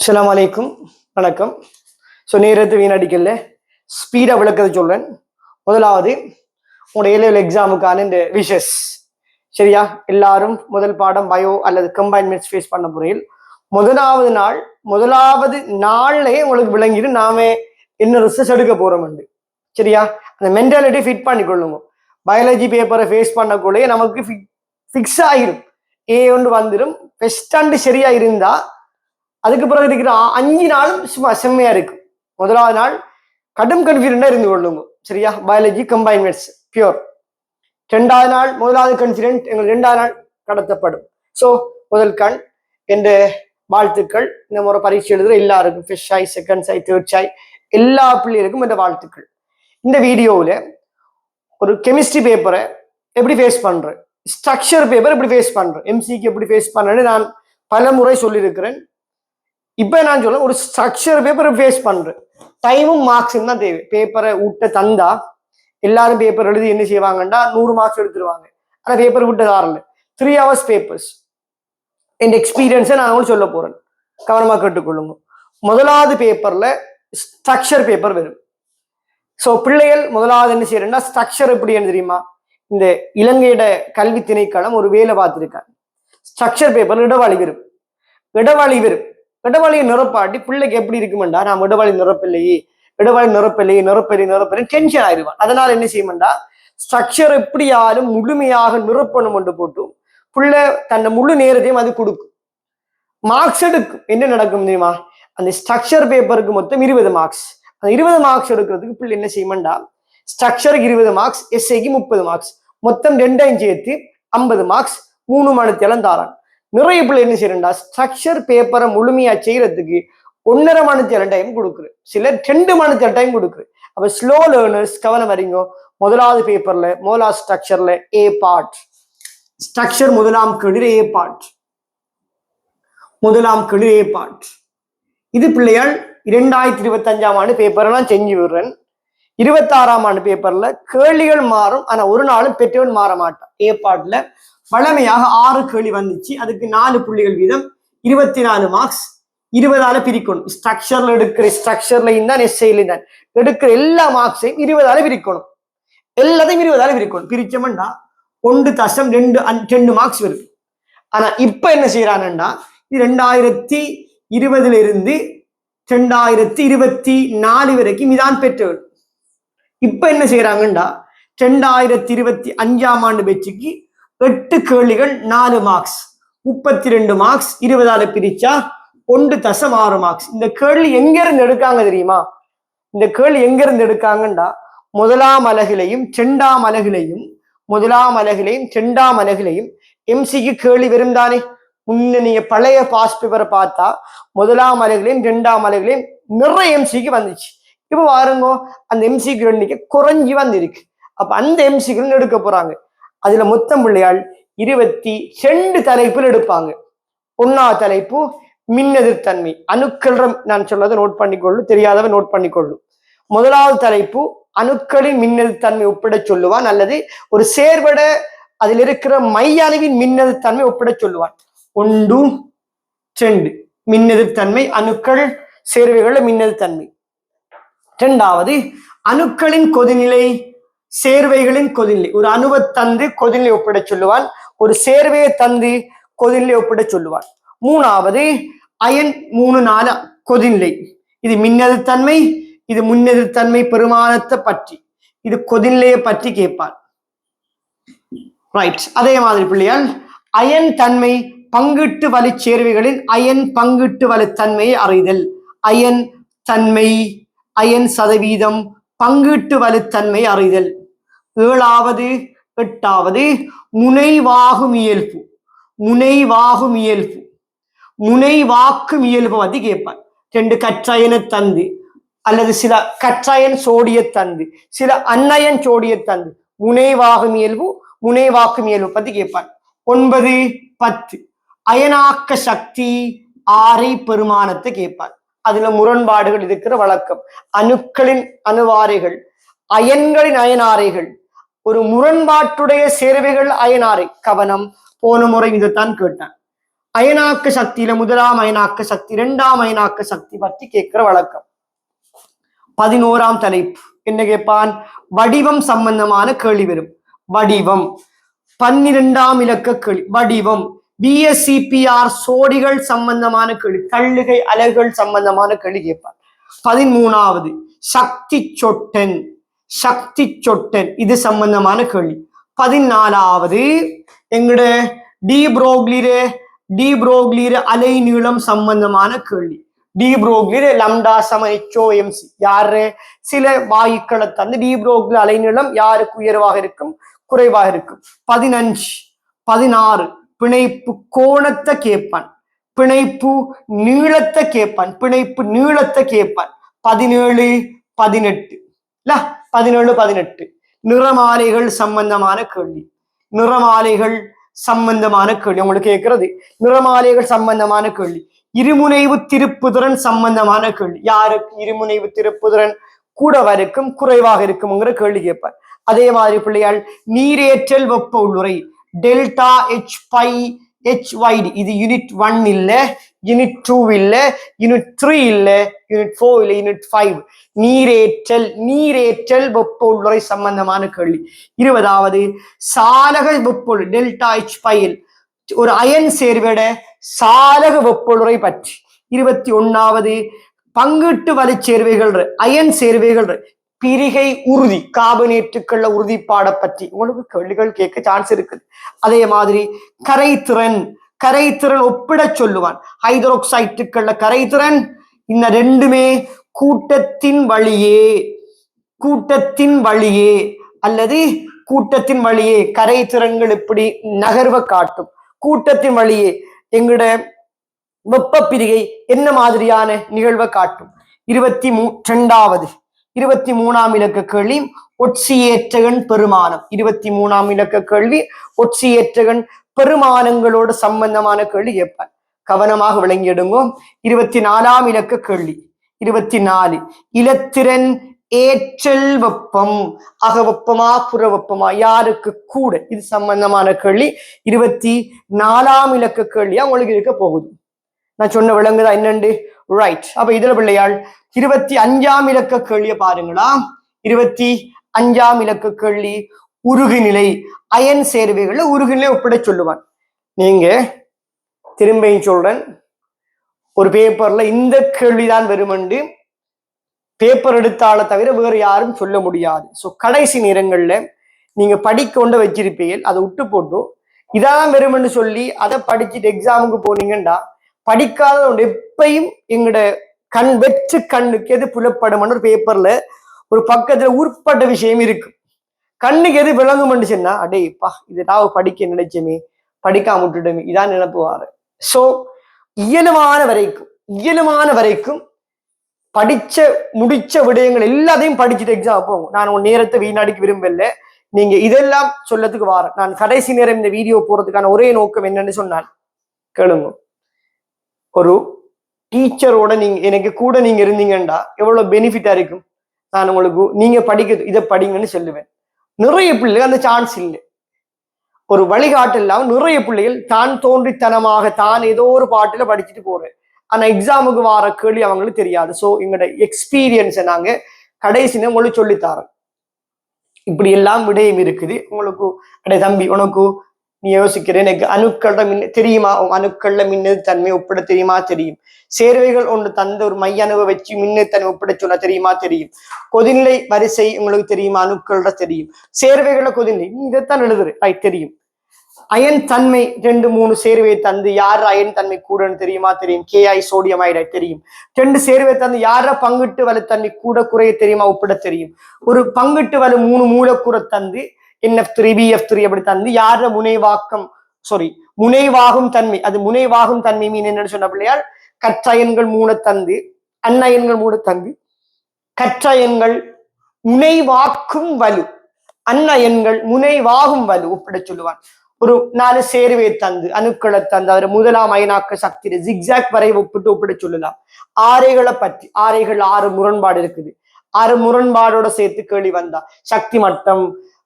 அஸ்ஸலாமு அலைக்கும், வணக்கம். ஸோ நேரத்தை வீணடிக்கல, ஸ்பீடாக விளக்கத்தை சொல்கிறேன். முதலாவது உங்களுடைய ஏ லெவல் எக்ஸாமுக்கான இந்த விஷஸ் சரியா? எல்லாரும் முதல் பாடம் பயோ அல்லது கம்பைன்மெண்ட்ஸ் ஃபேஸ் பண்ண முறையில் முதலாவது நாள்லேயே உங்களுக்கு விளங்கிட்டு நாம என்ன ரிசர்ச் எடுக்க போகிறோம் சரியா? அந்த மென்டாலிட்டி ஃபிட் பண்ணி கொள்ளுங்க. பயாலஜி பேப்பரை ஃபேஸ் பண்ணக்குள்ளேயே நமக்கு ஃபிக்ஸ் ஆகிரும், ஏ ஒன்று வந்துடும். ஃபெஸ்ட் அண்டு சரியா இருந்தா அதுக்கு பிறகு இருக்கிற 5 நாளும் சும்மா செம்மையா இருக்கும். முதலாவது நாள் கடும் கன்ஃபிடண்டா இருந்து கொள்ளுங்க சரியா? பயாலஜி கம்பைன்மெண்ட்ஸ் பியூர். ரெண்டாவது நாள் முதலாவது கான்ஃபிடென்ட் எங்கள் 2ஆவது நாள் கடத்தப்படும். ஸோ முதல் கண் என்ற வாழ்த்துக்கள். இந்த முறை பரீட்சை எழுதுகிற எல்லாருக்கும், first Sai, second Sai, third Sai எல்லா பிள்ளைகளுக்கும் இந்த வாழ்த்துக்கள். இந்த வீடியோவில் ஒரு கெமிஸ்ட்ரி பேப்பரை எப்படி ஃபேஸ் பண்றேன், ஸ்ட்ரக்சர் பேப்பர் எப்படி ஃபேஸ் பண்றேன், எம்சிக்கு எப்படி ஃபேஸ் பண்றேன்னு நான் பல முறை சொல்லியிருக்கிறேன். இப்போ நான் சொல்ல ஒரு ஸ்ட்ரக்சர் பேப்பரை ஃபேஸ் பண்றேன். டைமும் மார்க்ஸும் தான் தேவை. பேப்பரை விட்ட தந்தா எல்லாரும் பேப்பர் எழுதி என்ன செய்வாங்கன்னா 100 மார்க்ஸ் எடுத்துருவாங்க. ஆனால் பேப்பர் விட்டு தாரல. 3 hours பேப்பர்ஸ். என் எக்ஸ்பீரியன்ஸை நான் உங்களுக்கு சொல்ல போறேன், கவனமாக கேட்டுக்கொள்ளுங்க. முதலாவது பேப்பர்ல ஸ்ட்ரக்சர் பேப்பர் வரும். ஸோ பிள்ளைகள் முதலாவது என்ன செய்யறேன்னா ஸ்ட்ரக்சர் எப்படின்னு தெரியுமா? இந்த இலங்கையோட கல்வி திணைக்களம் ஒரு வேலை பார்த்துருக்காங்க. ஸ்ட்ரக்சர் பேப்பர் இடவாளி வரும். இடவாளியை நிரப்பாட்டி பிள்ளைக்கு எப்படி இருக்குமெண்டா, நாம் இடவாளி நிரப்பலையே டென்ஷன் ஆயிடுவான். அதனால என்ன செய்யுமெண்டா, ஸ்ட்ரக்சர் எப்படியாலும் முழுமையாக நிரப்பணும் என்று போட்டு பிள்ளை தன்னை முழு நேரத்தையும் அது கொடுக்கும். மார்க்ஸ் எடுக்கும். என்ன நடக்கும் தெரியுமா? அந்த ஸ்ட்ரக்சர் பேப்பருக்கு மொத்தம் 20 மார்க்ஸ். அந்த 20 மார்க்ஸ் எடுக்கிறதுக்கு பிள்ளை என்ன செய்யுமெண்டா, ஸ்ட்ரக்சருக்கு 20 மார்க்ஸ், எஸ்ஐக்கு 30 மார்க்ஸ், மொத்தம் 2 சேர்த்து 50 மார்க்ஸ் 3 மணித்தேலம் தாரான். நிறைய பிள்ளை என்ன செய்யறா, ஸ்ட்ரக்சர் பேப்பரை முழுமையா செய்யறதுக்கு 1.5 மணித்தேலம் டைம் கொடுக்குது, சிலர் 2 மணித்தேலம் டைம் கொடுக்குது. அப்ப ஸ்லோ லேர்னர்ஸ் கவனம் வரீங்க. முதலாவது பேப்பர்ல முதலாவது ஸ்ட்ரக்சர்ல ஏ பார்ட், ஸ்ட்ரக்சர் முதலாம் கெளிர் ஏ பார்ட், இது பிள்ளையால் 2025ஆம் ஆண்டு பேப்பரை நான் செஞ்சு விடுறேன். 26ஆம் ஆண்டு பேப்பர்ல கேள்விகள் மாறும், ஆனா ஒரு நாளும் பெற்றவன் மாற மாட்டான். ஏ பார்ட்ல வழமையாக 6 கேள்வி வந்துச்சு. அதுக்கு 4 புள்ளிகள் வீதம், 24 மார்க்ஸ். 20ஆல பிரிக்கணும். ஸ்ட்ரக்சர்லையும் தான் எஸ்ஐலையும் தான் எடுக்கிற எல்லா மார்க்ஸையும் 20ஆல பிரிக்கணும். எல்லாத்தையும் 20ஆல பிரிக்கணும். பிரிச்சோம்னா 1.2 மார்க்ஸ் வரும். ஆனா இப்ப என்ன செய்யறான்னா, 2020 இருந்து 2024 வரைக்கும் இதான் பெற்றவர். இப்ப என்ன செய்யறாங்கன்னா, 2025ஆம் ஆண்டு பேச்சுக்கு 8 கேள்விகள் 4 மார்க்ஸ், 32 மார்க்ஸ். 20ஆல பிரிச்சா 1.6 மார்க்ஸ். இந்த கேள்வி எங்க இருந்து எடுக்காங்க தெரியுமா? இந்த கேள்வி எங்க இருந்து எடுக்காங்கண்டா, முதலாம் அலகிலையும் 2ஆம் அலகிலையும் எம்சிக்கு கேள்வி வரும் தானே. முன்ன நீங்க பழைய பாஸ் பேப்பரை பார்த்தா முதலாம் அலகிலையும் 2ஆம் அலகிலையும் நிறைய எம்சிக்கு வந்துச்சு. இப்ப பாருங்க, அந்த எம்சிக்கு எண்ணிக்கை குறைஞ்சி வந்திருக்கு. அப்ப அந்த எம்சிக்கு எடுக்க போறாங்க. அதுல மொத்தம் பிள்ளையால் 22 தலைப்புகள் எடுப்பாங்க. 1ஆவது தலைப்பு மின்னெதிர்த்தன்மை, அணுக்கள். நான் சொல்லதை நோட் பண்ணிக்கொள்ளு, தெரியாதவ நோட் பண்ணிக்கொள்ளு. முதலாவது தலைப்பு அணுக்களின் மின்னெதிர்த்தன்மை ஒப்பிட சொல்லுவான், அல்லது ஒரு சேர்வட அதில் இருக்கிற மைய அளவின் மின்னெதிர்த்தன்மை ஒப்பிட சொல்லுவான். 1, 2 மின்னெதிர்த்தன்மை, அணுக்கள் சேர்வைகள மின்னெதிர்த்தன்மை. 2வது அணுக்களின் கொதிநிலை, சேர்வைகளின் கொதிநிலை. ஒரு அணுவை தந்து கொதிநிலை ஒப்பிட சொல்லுவான், ஒரு சேர்வையை தந்து கொதிநிலை ஒப்பிட சொல்லுவான். 3வது அயன் 3, 4 கொதிநிலை. இது மின்னெதிர்த்தன்மை, இது முன்னெதிர்த்தன்மை பெருமானத்தை பற்றி, இது கொதிநிலையை பற்றி கேட்பான். ரைட். அதே மாதிரி பிள்ளையால் அயன் தன்மை, பங்கீட்டு வலி சேர்வைகளின் அயன் பங்கீட்டு வலுத்தன்மையை அறிதல். அயன் தன்மை, அயன் சதவீதம், பங்கீட்டு வலுத்தன்மை அறிதல். 7வது 8வது முனைவாகும் இயல்பு, முனைவாக்கும் இயல்பு பத்தி கேட்பான். 2 கற்றயன தந்து அல்லது சில கற்றயன் சோடிய தந்து, சில அன்னயன் சோடிய தந்து முனைவாகும் இயல்பு பத்தி கேட்பான். 9, 10 அயனாக்க சக்தி ஆரை பெருமானத்தை கேட்பான். அதுல முரண்பாடுகள் இருக்கிற வழக்கம். அணுக்களின் அணுவாரைகள், அயன்களின் அயனாரைகள், ஒரு முரண்பாட்டுடைய சேர்வைகள் அயனாரை. கவனம், போன முறை இதைத்தான் கேட்டான். அயனாக்க சக்தியில முதலாம் அயனாக்க சக்தி, இரண்டாம் அயனாக்க சக்தி பற்றி கேட்கிற வழக்கம். 11ஆம் தலைப்பு என்ன கேட்பான்? வடிவம் சம்பந்தமான கேள்வி வரும். வடிவம் 12ஆம் இலக்க கேள்வி. வடிவம் பிஎஸ்சிபிஆர் சோடிகள் சம்பந்தமான கேள்வி, தள்ளுகை அலகுகள் சம்பந்தமான கேள்வி கேட்பான். 13வது சக்தி சொட்டன், சக்தி சொட்டன் இது சம்பந்தமான கேள்வி. 14வது எங்கட டி புரோக்லிர அலை நீளம் சம்பந்தமான கேள்வி. டி புரோக்லிர லம்டா சம HOMC யாரு? சில வாயுக்களை தந்து டி புரோக்லிர அலை நீளம் யாருக்கு உயர்வாக இருக்கும், குறைவாக இருக்கும். 15 16 பிணைப்பு கோணத்தை கேட்பான், பிணைப்பு நீளத்தை கேட்பான், பிணைப்பு நீளத்தை கேட்பான். 17 18 இல்ல 17 18 நிறமாலைகள் சம்பந்தமான கேள்வி. நிறமாலைகள் சம்பந்தமான கேள்வி உங்களுக்கு கேட்கிறது. நிறமாலைகள் சம்பந்தமான கேள்வி. இருமுனைவு திருப்புதிறன் சம்பந்தமான கேள்வி. யாருக்கு இருமுனைவு திருப்புதிறன் கூடவா இருக்கும், குறைவாக இருக்கும்ங்கிற கேள்வி கேட்பார். அதே மாதிரி பிள்ளையால் நீரேற்றல் வெப்ப உள்ளுரை டெல்டா H பை HYD இது யூனிட் 1 இல்ல, யூனிட் 2 இல்ல, யூனிட் 3 இல்ல, யூனிட் 4 இல்ல, யூனிட் 5. நீரேற்றல் வெப்ப உள்ளுரை சம்பந்தமான கேள்வி. 20வது சாலக வெப்ப டெல்டா H பையில் ஒரு அயன் சேர்வையோட சாலக வெப்பொழுரை பற்றி. 21வது பங்கீட்டு வலை சேர்வைகள், அயன் சேர்வைகள், பிரிகை உறுதி கார்பனேட்டுக்குள்ள உறுதிப்பாட பற்றி உங்களுக்கு கேள்விகள் கேட்க சான்ஸ் இருக்குது. அதே மாதிரி கரைத்திறன் ஒப்பிட சொல்லுவான். ஹைட்ரோக்சைட்டுக்குள்ள கரைத்திறன் இந்த ரெண்டுமே கூட்டத்தின் வழியே அல்லது கூட்டத்தின் வழியே கரைத்திறன்கள் இப்படி நகர்வை காட்டும். கூட்டத்தின் வழியே எங்கட வெப்ப பிரிகை என்ன மாதிரியான நிகழ்வை காட்டும். 23ஆம் இலக்க கேள்வி ஒட்சியேற்றகன் பெருமானம். 23ஆம் இலக்க கேள்வி ஒட்சியேற்றகன் பெருமானங்களோட சம்பந்தமான கேள்வி கேட்பான். கவனமாக விளங்கிடுங்கோ. 24ஆம் இலக்க கேள்வி 24 இலத்திரன் ஏற்றல் வெப்பம், அக வெப்பமா புற வெப்பமா யாருக்கு கூட, இது சம்பந்தமான கேள்வி. 24ஆம் இலக்க கேள்வியா உங்களுக்கு இருக்க போகுது. நான் சொன்ன விளங்குதா என்னண்டு? ரைட். அப்ப இதுல பிள்ளையாள் 25ஆம் இலக்க கேள்வியை பாருங்களா. 25ஆம் இலக்க கேள்வி உருகுநிலை அயன் சேர்வைகள்ல உருகுநிலை ஒப்பிட சொல்லுவான். நீங்க திரும்பியும் சொல்றேன், ஒரு பேப்பர்ல இந்த கேள்விதான் வருமென்று பேப்பர் எடுத்தால தவிர வேறு யாரும் சொல்ல முடியாது. ஸோ கடைசி நேரங்கள்ல நீங்க படிக்க கொண்டு வச்சிருப்பீங்க, அதை விட்டு போட்டு இதான் வெறும்னு சொல்லி அதை படிச்சுட்டு எக்ஸாமுக்கு போனீங்கன்னா படிக்காத எப்பையும் எங்களோட வெற்று கண்ணுக்கு எது புலப்படும். ஒரு பேப்பர்ல ஒரு பக்கத்துல உட்பட்ட விஷயம் இருக்கு, கண்ணுக்கு எது விளங்கும்னு சொன்னா அடேப்பா இது நான் படிக்க நினைச்சமே படிக்காம விட்டுட்டோமே இதான் நினைப்புவாரு. ஸோ இயலுமான வரைக்கும் முடிச்ச விடயங்கள் எல்லாத்தையும் படிச்சுட்டு எக்ஸாம் போகும். நான் உன் நேரத்தை வீணாடிக்க விரும்பல. நீங்க இதெல்லாம் சொல்லத்துக்கு வாரேன். நான் கடைசி நேரம் இந்த வீடியோ போறதுக்கான ஒரே நோக்கம் என்னன்னு சொன்னால் கேளுங்க. ஒரு டீச்சரோட எனக்கு கூட நீங்க இருந்தீங்கன்னா எவ்வளவு பெனிஃபிட்டா இருக்கும். நான் உங்களுக்கு நீங்க படிக்க இதை படிங்கன்னு சொல்லுவேன். நிறைய பிள்ளைகள் அந்த சான்ஸ் இல்லை. ஒரு வழிகாட்டு இல்லாம நிறைய பிள்ளைகள் தான் தோன்றித்தனமாக தான் ஏதோ ஒரு பாட்டுல படிச்சுட்டு போறேன். ஆனா எக்ஸாமுக்கு வார கேள்வி அவங்களுக்கு தெரியாது. ஸோ எங்களோட எக்ஸ்பீரியன்ஸை நாங்க கடைசின்னு உங்களுக்கு சொல்லித்தாரோம். இப்படி எல்லாம் விடயம் இருக்குது உங்களுக்கு. அடே தம்பி உனக்கு நீ யோசிக்கிறேன், எனக்கு அணுக்கள்ல தெரியுமா, அணுக்கள்ல மின்னது தன்மை ஒப்பிட தெரியுமா? தெரியும். சேர்வைகள் ஒன்று தந்த ஒரு மையணுவை வச்சு மின்னு தன்மை ஒப்பிட சொல்ல தெரியுமா? தெரியும். கொதிநிலை வரிசை உங்களுக்கு தெரியுமா? அணுக்கள்ல தெரியும். சேர்வைகள கொதிநிலை நீ இதைத்தான் எழுதுரு, ரைட் தெரியும். அயன் தன்மை 2 3 சேர்வையை தந்து யார் அயன் தன்மை கூடன்னு தெரியுமா? தெரியும். KI சோடியம் ஐடைட் தெரியும். 2 சேர்வை தந்து யார பங்கிட்டு வலு தன்மை கூட குறைய தெரியுமா? ஒப்பிட தெரியும். ஒரு பங்கிட்டு வலு 3 மூலக்கூற தந்து NF3 BF3 அப்படி தந்து யார முனைவாகும் தன்மை, அது முனைவாகும் தன்மை மீன் என்னன்னு சொன்ன பிள்ளையால் கற்றயன்கள் 3 தந்து அன்னயன்கள் 3 தந்து கற்றயன்கள் முனைவாக்கும் வலு அன்னயன்கள் முனைவாகும் வலு ஒப்பிட சொல்லுவான். ஒரு 4 சேர்வை தந்து அணுக்களை தந்து அவர் முதலாம் அயனாக்க சக்தி ஜிக்ஜாக் வரை ஒப்பிட சொல்லலாம். ஆரைகளை பற்றி 6 முரண்பாடு இருக்குது. 6 முரண்பாடோட சேர்த்து கேள்வி வந்தா சக்தி மட்டம்,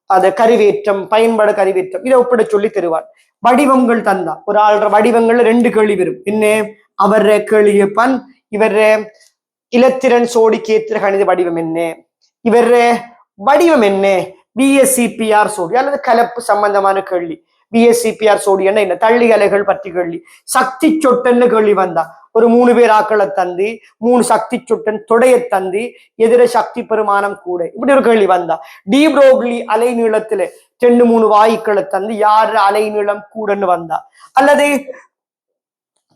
அது கருவேற்றம், பயன்பாடு கருவேற்றம் இதை ஒப்பிட சொல்லி தருவார். வடிவங்கள் தந்தா ஒரு ஆள்ற வடிவங்கள்ல 2 கேள்வி வரும். என்ன அவர கேள்வி கேட்பான், இவர இலத்திரன் சோடிக்கு ஏற்ற கணித வடிவம் என்ன, இவர வடிவம் என்ன, பிஎஸ்சிபிஆர் சோடி அல்லது கலப்பு சம்பந்தமான கேள்வி. பிஎஸ்சிபிஆர் சோடி என்ன, தள்ளி அலைகள் பற்றி கேள்வி. சக்தி சொட்டன்னு கேள்வி வந்தா ஒரு 3 பேர் ஆக்களை தந்து 3 சக்தி சொட்டன் தொடைய தந்து எதிர சக்தி பெருமானம் கூட இப்படி ஒரு கேள்வி வந்தா. டி புரோக்லி அலை நீளத்துல 2-3 வாயுக்களை தந்து யாரு அலை நீளம் கூடன்னு வந்தா. அல்லது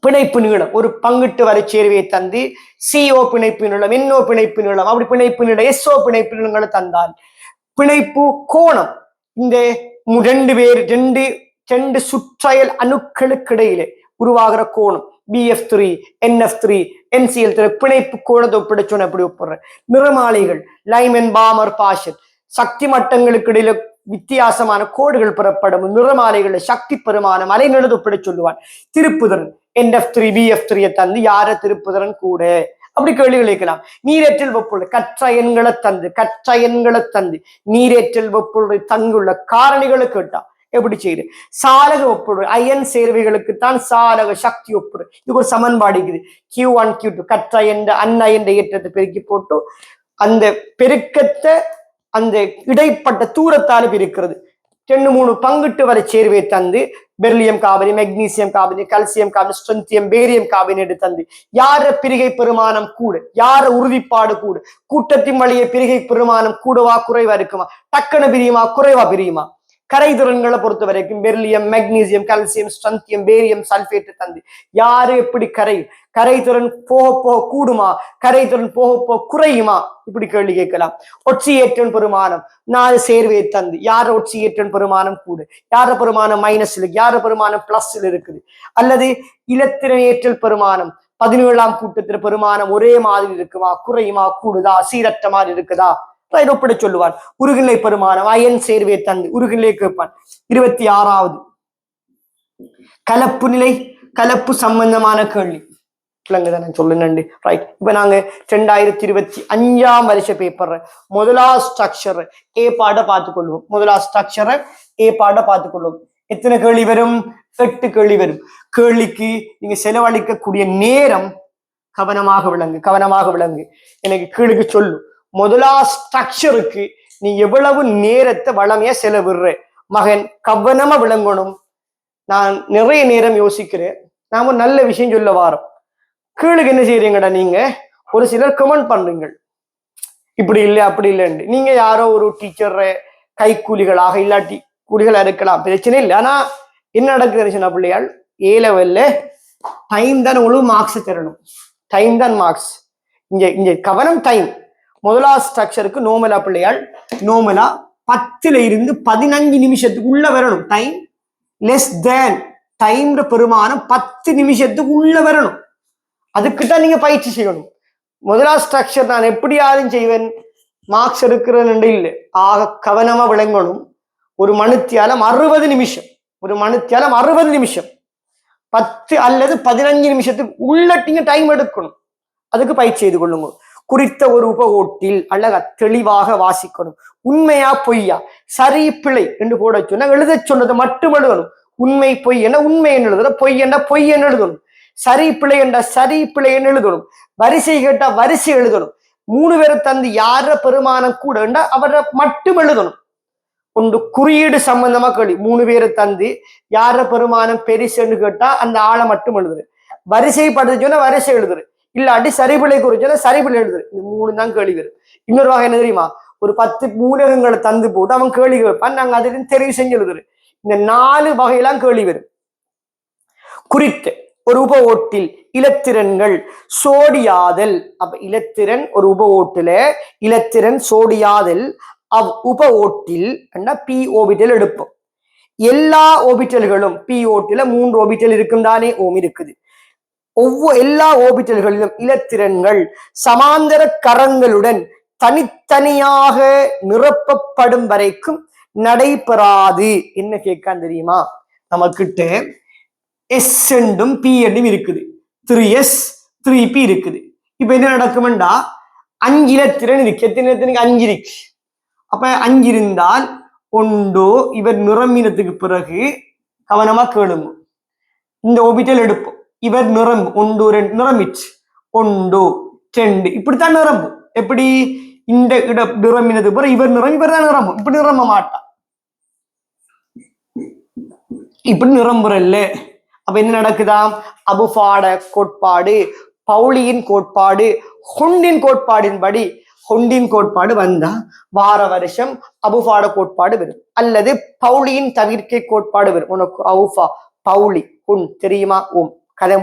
பிணைப்பு நீளம் ஒரு பங்கிட்டு வரை சேர்வையை தந்து CO பிணைப்பு நீளம், NO பிணைப்பு நீளம், அப்படி பிணைப்பு நீளம், SO பிணைப்பு நீளங்களை தந்தால் பிணைப்பு கோணம் இந்த 2 சுற்றயல் அணுக்களுக்கு இடையிலே உருவாகிற கோணம் BF3 NF3 NCl3 பிணைப்பு கோணத்தை ஒப்பிடச்சோன்னு எப்படி ஒப்பிடுற. நிறமாலைகள் லைம் அண்ட் பாமர் பாஷன் சக்தி மட்டங்களுக்கு இடையில வித்தியாசமான கோடுகள் பெறப்படும் நிறமாலைகளை சக்தி பெருமானம் அலைநிலது ஒப்பிட சொல்லுவான். திருப்புதிறன் NF3 BF3 தந்து யார திருப்புதிறன் கூட அப்படி கேள்விகள் கேட்கலாம். நீரேற்றல் வெப்புள்ள கற்றயன்களை தந்து நீரேற்றல் வெப்புள்ள தங்குள்ள காரணிகளை கேட்டா எப்படி செய்யுது. சாலக ஒப்புடு அயன் சேர்வைகளுக்குத்தான் சாலக சக்தி ஒப்புடு. இது ஒரு சமன்பாடு இருக்குது. Q1 Q2 கற்றயன் அன்னயன் ஏற்றத்தை பெருக்கி போட்டு அந்த பெருக்கத்தை அந்த இடைப்பட்ட தூரத்தால பிரிக்கிறது. 2-3 பங்கிட்டு வரை சேர்வை தந்து பெர்லியம் காபனி, மெக்னீசியம் காபனி, கல்சியம் காபனி, ஸ்ட்ரென்த்தியம், பேரியம் காபினேட் தந்து யார பிரிகை பெருமானம் கூட, யார உறுதிப்பாடு கூட, கூட்டத்தின் வழியே பிரிகை பெருமானம் கூடவா குறைவா இருக்குமா, டக்குனு பிரியுமா குறைவா பிரியுமா. கரைதிறன்களை பொறுத்த வரைக்கும் beryllium, magnesium, calcium, strontium, barium, sulphate தந்து யாரு எப்படி கரைதிறன் போக போக கூடுமா, கரைதிறன் போக போக குறையுமா இப்படி கேள்வி கேட்கலாம். ஒட்சியேற்றன் பெருமானம் 4 சேர்வையை தந்து யார ஒட்சியேற்றன் பெருமானம் கூடு, யார பெருமானம் மைனஸ்ல இருக்கு, யார பெருமானம் பிளஸ்ல இருக்குது. அல்லது இலத்திரன் ஏற்றல் பெருமானம் 17ஆம் கூட்டத்தில பெருமானம் ஒரே மாதிரி இருக்குமா, குறையுமா, கூடுதா, சீரற்ற மாதிரி இருக்குதா ஒப்பிட சொல்லுவான். உருகிலை பெருமானம் அயன் சேர்வையை தந்து உருகிலை கேட்பான். 26வது கலப்பு நிலை கலப்பு சம்பந்தமான கேள்வி நான் சொல்லுங்க. ரைட், இப்ப நாங்க 2025ஆம் வருஷ பேப்பர் முதலாவது ஸ்ட்ரக்சர் ஏ பாட பார்த்துக்கொள்வோம். முதலாவது ஸ்ட்ரக்சரை ஏ பாட பார்த்துக்கொள்வோம். எத்தனை கேள்வி வரும்? 8 கேள்வி வரும். கேள்விக்கு நீங்க செலவழிக்கக்கூடிய நேரம் கவனமாக விளங்கு. எனக்கு கீழுக்கு சொல்லு. முதலாவது ஸ்ட்ரக்சருக்கு நீ எவ்வளவு நேரத்தை வளமையா செலவிடுற மகன் கவனமா விளங்கணும். நான் நிறைய நேரம் யோசிக்கிறேன். நாம ஒரு நல்ல விஷயம் சொல்ல வாரோம். கீழுக்கு என்ன செய்யறீங்கடா, நீங்க ஒரு சிலர் கமெண்ட் பண்றீங்க இப்படி இல்லை அப்படி இல்லைன்னு. நீங்க யாரோ ஒரு டீச்சர் கைக்கூலிகளாக இல்லாட்டி கூலிகளா இருக்கலாம், பிரச்சனை இல்லை. ஆனா என்ன நடக்குது சொன்ன பிள்ளையால் A லெவல்ல டைம் தான் உங்களுக்கு மார்க்ஸ் தரணும். டைம் தான் மார்க்ஸ். இங்க கவனம் டைம். முதலாவது ஸ்ட்ரக்சருக்கு நோமலா பிள்ளையால் நோமலா 10ல இருந்து 15 நிமிஷத்துக்கு உள்ள வரணும். டைம் லெஸ் தேன் டைம் பெருமானம் 10 நிமிஷத்துக்கு உள்ள வரணும். அதுக்குதான் நீங்க பயிற்சி செய்யணும். முதலாவது ஸ்ட்ரக்சர் நான் எப்படியாலும் செய்வேன், மார்க்ஸ் எடுக்கிறேன் இல்லை. ஆக கவனமா விளங்கணும். ஒரு மணித்தியாலம் 60 நிமிஷம், 10 அல்லது 15 நிமிஷத்துக்கு உள்ளட்டிங்க டைம் எடுக்கணும். அதுக்கு பயிற்சி செய்து கொள்ளுங்க. குறித்த ஒரு உபகோட்டில் அழகா தெளிவாக வாசிக்கணும். உண்மையா பொய்யா, சரி பிழை என்று போட சொன்னா எழுத சொன்னதை மட்டும் எழுதணும். உண்மை பொய் என்ன உண்மை என்ன எழுதணும், பொய் என்ன பொய் என்ன எழுதணும், சரி பிழை என்ற சரி பிழை என்ன எழுதணும், வரிசை கேட்டா வரிசை எழுதணும். 3 பேரை தந்து யார பெருமானம் கூட அவரை மட்டும் எழுதணும். ஒன்று குறியீடு சம்பந்தமா கேள்வி. 3 பேரை தந்து யார பெருமானம் பெருசுன்னு கேட்டா அந்த ஆளை மட்டும் எழுதுரு. வரிசைப்படுத்த சொன்னா வரிசை எழுதுரு. இல்லாட்டி சரிபிழை குறிச்சோன்னா சரிபிழை எழுதுரு. இந்த 3 தான் கேள்வி வரும். இன்னொரு வகை என்ன தெரியுமா, ஒரு 10 மூலகங்களை தந்து போட்டு அவன் கேள்வி வைப்பான், நாங்க அதிலும் தெரிவு செஞ்சு எழுதுரு. இந்த 4 வகையெல்லாம் கேள்வி வரும். குறித்த ஒரு உப ஓட்டில் இலத்திரன்கள் சோடியாதல். அப்ப இலத்திரன் ஒரு உப ஓட்டுல இலத்திரன் சோடியாதல் உப ஓட்டில் பி ஓபிட்டல் எடுப்போம். எல்லா ஓபிட்டல்களும் பி ஓட்டில 3 ஓபிட்டல் இருக்கும் தானே, ஓம் இருக்குது. எல்லா ஓபிட்டல்களிலும் இலத்திரன்கள் சமாந்தர கரங்களுடன் தனித்தனியாக நிரப்பப்படும் வரைக்கும் நடைபெறாது. என்ன கேட்கான் தெரியுமா, நமக்கிட்ட எஸ் என்றும் பி என்றும் இருக்குது. 3s 3p இருக்குது. இப்ப என்ன நடக்கும்டா, 5 இலத்திரன் இருக்கு. எத்தனை 5 இருக்கு. அப்ப 5 இருந்தால் ஒன்று இவர் நிரம்பினத்துக்கு பிறகு கவனமா கேளுங்க. இந்த ஓபிட்டல் எடுப்போம். இவர் நிரம்பு ஒன்று ரெண்டு நிரம்பிச்சு, ஒன்று ரெண்டு இப்படித்தான் நிரம்பும். எப்படி இந்த இட நிரம்பினது பிறகு இவர் நிரம்பி இவர் தான் நிரம்பும். இப்படி நிரம்ப மாட்டான், இப்படி நிரம்புறல்ல. அப்ப என்ன நடக்குதாம்? அபுஃபாட கோட்பாடு, பவுலியின் கோட்பாடு, ஹுண்டின் கோட்பாடின்படி ஹுண்டின் கோட்பாடு வந்தா வார வருஷம் அபுஃபாட கோட்பாடு வரும், அல்லது பவுலியின் தவிர்க்கை கோட்பாடு வரும். உனக்கு அவுஃபா பவுலி உன் தெரியுமா? ஓம் கதை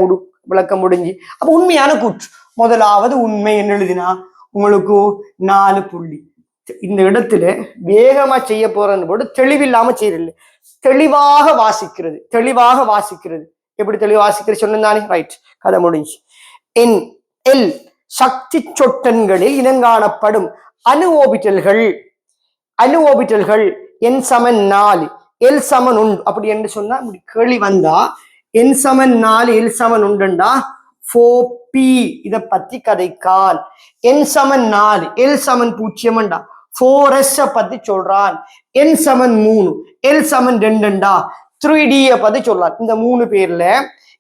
விளக்கம் முடிஞ்சு. அப்ப உண்மையான கூற்று. முதலாவது உண்மை என்ன எழுதினா உங்களுக்கு 4 புள்ளி. இந்த இடத்துல வேகமா செய்ய போறன்னு போட்டு தெளிவில்லாம செய்யறது, தெளிவாக வாசிக்கிறது, தெளிவாக வாசிக்கிறது. எப்படி தெளிவாக வாசிக்கிறது சொன்னானே, ரைட், கதை முடிஞ்சு. என் எல் சக்தி சொட்டன்களில் இனங்காணப்படும் அணு ஓபிட்டல்கள், அணு ஓபிட்டல்கள் என் சமன் 4 எல் சமன் உண்டு அப்படி என்று சொன்னா கேள்வி வந்தா என் சமன் 4 எல் சமன் உண்டுண்டா 4p இத பத்தி கதைக்கால். என் சமன் 4 எல் சமன் 0 4s பத்தி சொல்றான். என் சமன் 3 எல் சமன் 2 3d பத்தி சொல்றான். இந்த 3 பேர்ல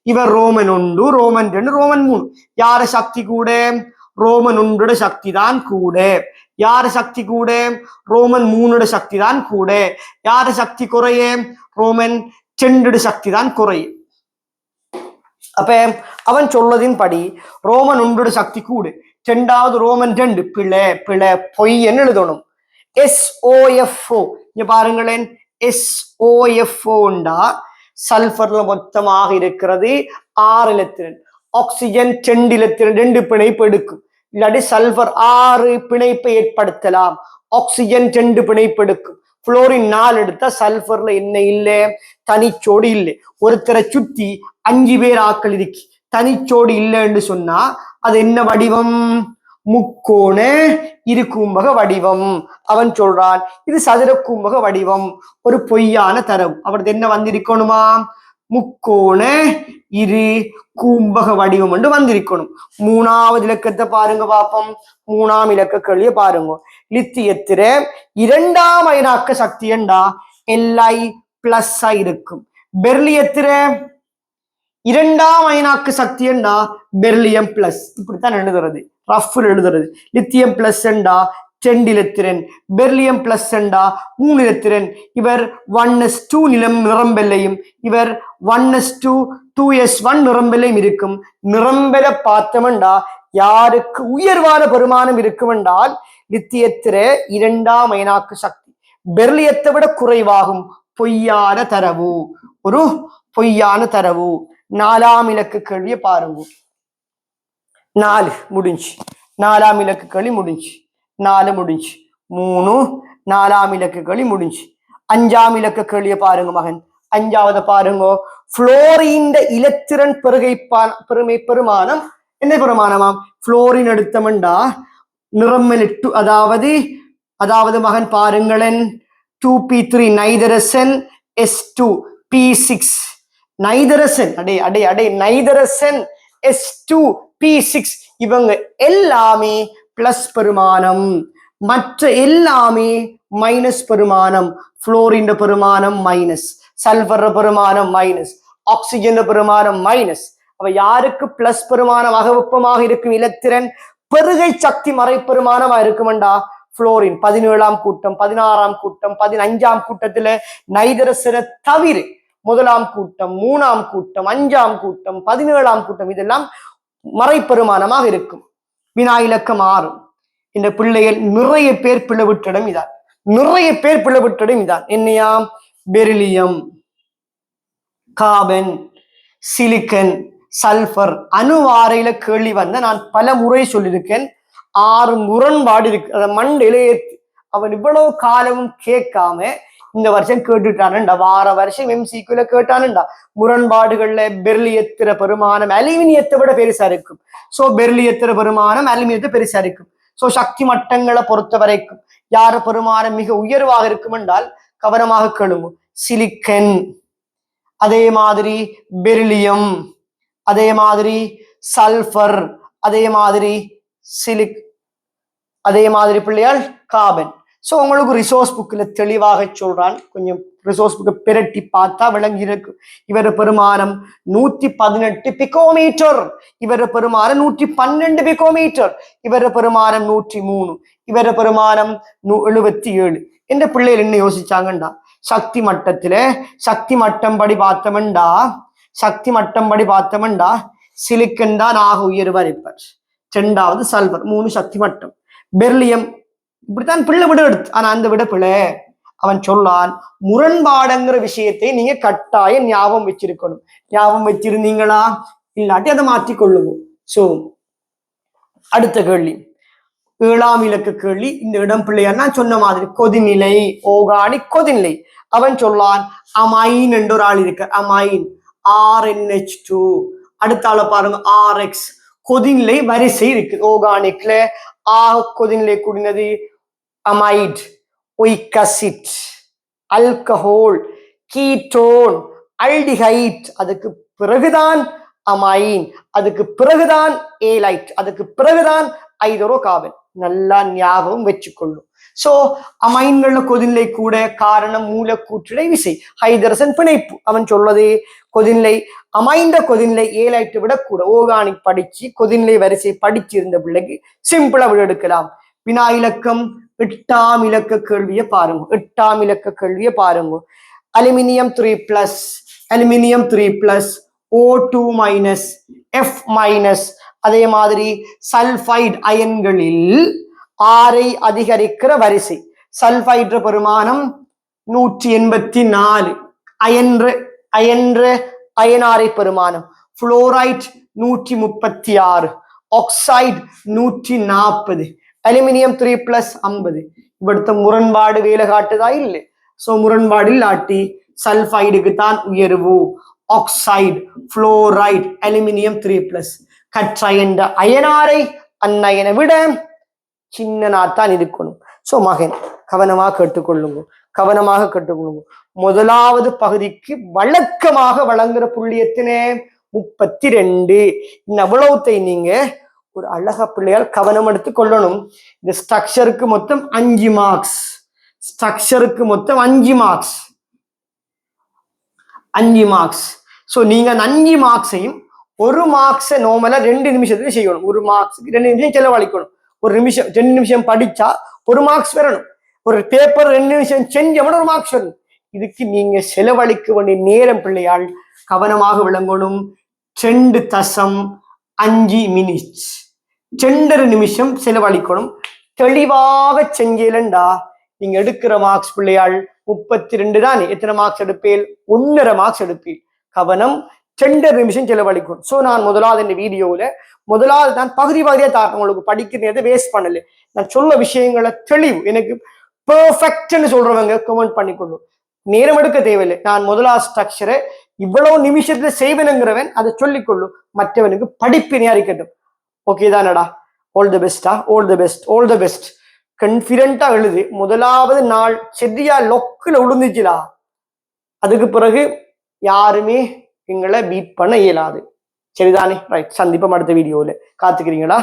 இவர் ரோமன் 1 ரோமன் 2 ரோமன் 3 யார சக்தி கூட? ரோமன் 1 சக்தி தான் கூட. யார சக்தி கூட? ரோமன் 3 சக்தி தான் கூட. யார சக்தி குறைய? ரோமன் 2 சக்தி தான் குறைய. அப்ப அவன் சொல்லதின் படி ரோமன் 1 சக்தி கூடு, ரெண்டாவது ரோமன் 2 பிழை பிழை பொய் என்ன எழுதணும்? SOFO. இங்க பாருங்களேன், SOFOண்டா சல்பர்ல மொத்தமாக இருக்கிறது 6 எலக்ட்ரான், ஆக்சிஜன் 2 எலக்ட்ரான், 2 பிணைப்பு எடுக்கும். இல்லாட்டி சல்பர் 6 பிணைப்பை ஏற்படுத்தலாம், ஆக்சிஜன் 2 பிணைப்பு எடுக்கும். புளோரின் 4 எடுத்தா சல்பர்ல என்ன இல்லை? தனிச்சோடு இல்லை. ஒருத்தரை சுத்தி 5 பேர் ஆக்கள் இருக்கு, தனிச்சோடு இல்லைன்னு சொன்னா அது என்ன வடிவம்? முக்கோண இரு கூம்பக வடிவம். அவன் சொல்றான் இது சதுர கூம்பக வடிவம். ஒரு பொய்யான தரவு. அவரது என்ன வந்திருக்கணுமா? முக்கோண இரு கூம்பக வடிவம் என்று வந்திருக்கணும். 3வது இலக்கத்தை பாருங்க பாப்போம். 3ஆம் இலக்க கேள்வியை பாருங்க. லித்தியத்திர 2ஆம் அயனாக்க சக்தி என்றா Li+ இருக்கும். பெர்லியத்திர 2ஆம் அயனாக்கு சக்தி என்றா பெர்லியம் பிளஸ். இப்படித்தான் எழுதுறது, ரஃப்ல எழுதுறது. லித்தியம் பிளஸ் என்றா 2 எலக்ட்ரான், பெர்லியம் பிளஸ் என்றா 3 எலக்ட்ரான். இவர் 1s2 நிரம்பெல்லையும், இவர் 1s2 2s1 நிரம்பெல்லையும் இருக்கும். நிரம்பெல பார்த்தமெண்டா யாருக்கு உயர்வான பெருமானம் இருக்கும் என்றால் லித்தியத்திர 2ஆம் அயனாக்கு சக்தி பெர்லியத்தை விட குறைவாகும். பொய்யான தரவு, ஒரு பொய்யான தரவு. 4ஆம் இலக்கு கேள்வியை பாருங்க. 4 முடிஞ்சு, 4ஆம் இலக்கு கேள்வி முடிஞ்சு, 4 முடிஞ்சு, 3 4ஆம் இலக்கு கேள்வி முடிஞ்சு. 5ஆம் இலக்கு கேள்வியை பாருங்க மகன். 5வது பாருங்க. புளோரின் இலத்திரன் பெருமானம் என்ன பெருமானமாம்? புளோரின் எடுத்தமெண்டா நிறமல் 8, அதாவது மகன் பாருங்களேன் 2p3 நைதரசன் S2p6 நைதரசன் நைதரசன் S2p6 இவங்க எல்லாமே பிளஸ் பெருமானம், மற்ற எல்லாமே மைனஸ் பெருமானம். புளோரின் பெருமானம் மைனஸ், சல்பர் பெருமானம் மைனஸ், ஆக்சிஜன் பெருமானம் மைனஸ். அவ யாருக்கு பிளஸ் பெருமானம் அகவெப்பமாக இருக்கும் இலத்திரன் பெருகை சக்தி மறைப்பெருமானமா இருக்குமெண்டா புளோரின். 17ஆம் கூட்டம், 16ஆம் கூட்டம், 15ஆம் கூட்டத்துல நைதரசனை தவிர 1ஆம் கூட்டம், 3ஆம் கூட்டம், 5ஆம் கூட்டம், 17ஆம் கூட்டம் இதெல்லாம் மறைப்பெருமானமாக இருக்கும். வினா இலக்கம் 6. இந்த பிள்ளைகள் நிறைய பேர் பிளவிட்டிடம் இதான், நிறைய பேர் பிளவிட்டிடம் இதான். என்னையாம்? பெரிலியம், கார்பன், சிலிக்கன், சல்பர் அணுவாரையில கேள்வி வந்த நான் பல முறை சொல்லியிருக்கேன். 6 முரண்பாடு இருக்கு. அதை மண்டையில ஏத்து அவன் இவ்வளவு காலமும் கேட்காம இந்த வருஷம் கேட்டுட்டானுண்டா. வார வருஷம் MCQல கேட்டானுண்டா. முரண்பாடுகள்ல பெர்லியத்திர பெருமானம் அலுமினியத்தை விட பெருசா இருக்கும். சோ பெர்லியத்திர பெருமானம் அலுமினியத்தை பெருசா இருக்கும். சோ சக்தி மட்டங்களை பொறுத்த வரைக்கும் யார பெருமானம் மிக உயர்வாக இருக்கும் என்றால் கவனமாக கேளுங்க. சிலிக்கன், அதே மாதிரி பெரிலியம், அதே மாதிரி சல்பர், அதே மாதிரி அதே மாதிரி பிள்ளையால் கார்பன். சோ உங்களுக்கு ரிசோர்ஸ் புக்ல தெளிவாக சொல்றான், கொஞ்சம் ரிசோர்ஸ் புக்கை பிரட்டி பார்த்தா விளங்கி இருக்கு. இவர பெருமானம் 118 பிகோமீட்டர், இவர பெருமானம் 112 பிகோமீட்டர், இவர பெருமானம் 103, இவர பெருமானம் 77. எந்த பிள்ளைகள் என்ன யோசிச்சாங்கண்டா, சக்தி மட்டம் படி பார்த்தோம்டா சிலிக்கன் தான் ஆக உயர்வார் இருப்பார், ரெண்டாவது சல்பர், 3 சக்தி மட்டம், பெர்லியம் இப்படித்தான் பிள்ளை விட எடுத்து. ஆனா அந்த விட பிள்ளை அவன் சொல்லான், முரண்பாடுங்கிற விஷயத்தை நீங்க கட்டாயம் ஞாபகம் வச்சிருக்கணும். ஞாபகம் வச்சிருந்தீங்களா? இல்லாட்டி அதை மாற்றிக்கொள்ளுவோம். சோ அடுத்த கேள்வி, 7ஆம் இலக்க கேள்வி. இந்த இடம் பிள்ளையார் நான் சொன்ன மாதிரி கொதிநிலை, ஓர்கானிக் கொதிநிலை. அவன் சொல்லான் அமைன் என்று ஒரு ஆள் இருக்கு, அமைன் RNH2. அடுத்த ஆள பாருங்க RX. கொதிநிலை வரிசை இருக்கு ஓர்கானிக்ல. கொதிநிலை கூடினது அமைட், ஒய்கசிட், அல்கஹோல், கீட்டோன், அல்டிஹைட், அதுக்கு பிறகுதான் அமைன், அதுக்கு பிறகுதான் ஏலைட், அதுக்கு பிறகுதான் ஐதரோ கார்பன். நல்லா ஞாபகம் வச்சுக்கொள்ளும். சோ அமைன்கள கொதிநிலை கூட காரணம் மூலக்கூற்றிடை விசை, ஹைட்ரஜன் பிணைப்பு. அவன் சொல்வது கொதிநிலை அமைந்த கொதிநிலை ஏலைட்டு விட கூட. ஓர்கானிக் படிச்சு கொதிநிலை வரிசை படிச்சிருந்த பிள்ளைக்கு சிம்பிளா விட எடுக்கலாம். வினா இலக்கம் 8ஆம் இலக்க கேள்வியை பாருங்க. 8ஆம் இலக்க கேள்வியை பாருங்க. அலுமினியம் 3+, O2-, F-, அதே மாதிரி சல்பைட் அயன்களில் ஆரை அதிகரிக்கிற வரிசை. சல்பைட் பெருமானம் 184, அயனாரை பெருமானம். Fluoride 136, oxide 140, aluminium 3+ 50. இவடுத்த முரண்பாடு வேலை காட்டுதா இல்லை? சோ முரண்பாடு இல்லாட்டி சல்பைடுக்கு தான் உயர்வு, ஆக்சைடு, புளோரைட், அலுமினியம் 3+. கற்றயண்ட அயனாரை அந்நயனை விட சின்னனாத்தான் இருக்கணும். சோ மகன் கவனமாக கேட்டுக்கொள்ளுங்க. முதலாவது பகுதிக்கு வழக்கமாக வழங்குற புள்ளி எத்தனை? 32. இந்த அவ்வளவுத்தை நீங்க ஒரு அழகா பிள்ளையால் கவனம் எடுத்து கொள்ளணும். இந்த ஸ்ட்ரக்சருக்கு மொத்தம் 5 மார்க்ஸ். 5 மார்க்ஸ். சோ நீங்க 5 மார்க்ஸையும் 1 மார்க்ஸை நார்மலா 2 நிமிஷத்துக்கு செய்யணும். 1 மார்க்ஸுக்கு 2 நிமிஷம் செலவழிக்கணும். 2 நிமிஷம் படிச்சா 1 மார்க்ஸ் வரணும். ஒரு பேப்பர் 2 நிமிஷம் செஞ்சோம்னா 1 மார்க்ஸ் வரணும். இதுக்கு நீங்க செலவழிக்க வேண்டிய நேரம் பிள்ளையால் கவனமாக விளங்கணும். 2.5 மினிட்ஸ், 2 நிமிஷம் செலவழிக்கணும். தெளிவாக செஞ்சேலண்டா நீங்க எடுக்கிற மார்க்ஸ் பிள்ளையால் 32 தானே. எத்தனை மார்க்ஸ் எடுப்பேன்? 1.5 மார்க்ஸ் எடுப்பேன். கவனம், 2 நிமிஷம் செலவழிக்கணும். சோ நான் முதலாவது இந்த வீடியோல நான் பகுதியா தாரேன். உங்களுக்கு படிக்கிறத வேஸ்ட் பண்ணல. நான் சொல்ல விஷயங்களை தெளிவு எனக்கு பெர்ஃபெக்ட்னு சொல்றவங்க கமெண்ட் பண்ணிக்கொள்ளும். நேரம் எடுக்க தேவையில்லை. நான் முதலாவது ஸ்ட்ரக்சரை இவ்வளவு நிமிஷத்துல செய்வேனுங்கிறவன் அதை சொல்லிக்கொள்ளும். மற்றவனுக்கு படிப்பினையா இருக்கட்டும். ஓகே தானடா? All the best. கான்ஃபிடென்ட்டா எழுது. முதலாவது நாள் சரியா லொக்குல விழுந்துச்சுலா, அதுக்கு பிறகு யாருமே எங்களை பீட் பண்ண இயலாது. சரிதானே? ரைட். சந்திப்போம் அடுத்த வீடியோல. காத்துக்கிறீங்களா?